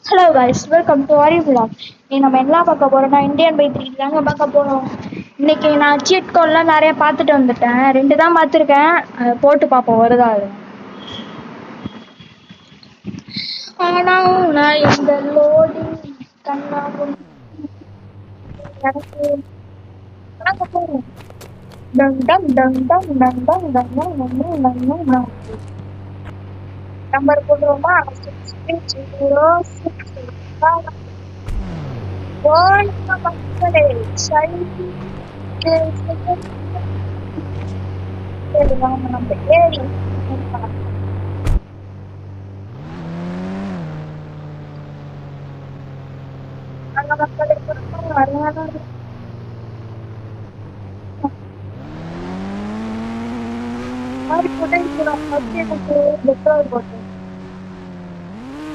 Hello guys, welcome to aari vlog. நம்ம என்ன பார்க்க போறோம்னா இந்தியன் பை 3 தாங்க பார்க்க போறோம். இன்னைக்கு நான் சீட் கோட்லாம் நிறைய பார்த்துட்டு வந்துட்டேன். 2 தான் பார்த்துருக்கேன். போட்டு பார்ப்போம் வருதா அது. ஆனால் நான் இந்த லோடிங் கண்ணாவும் எனக்கு பார்க்க போறோம். டம் டம் டம் டம் டம் டம் டம் டம் டம் டம் நம்பர் போடுவோமா 6306 மக்களே நம்ம ஏறி அந்த மக்களுக்கு மாதிரி புதைக்கிறோம். எனக்கு பெட்ரோல் போட்டு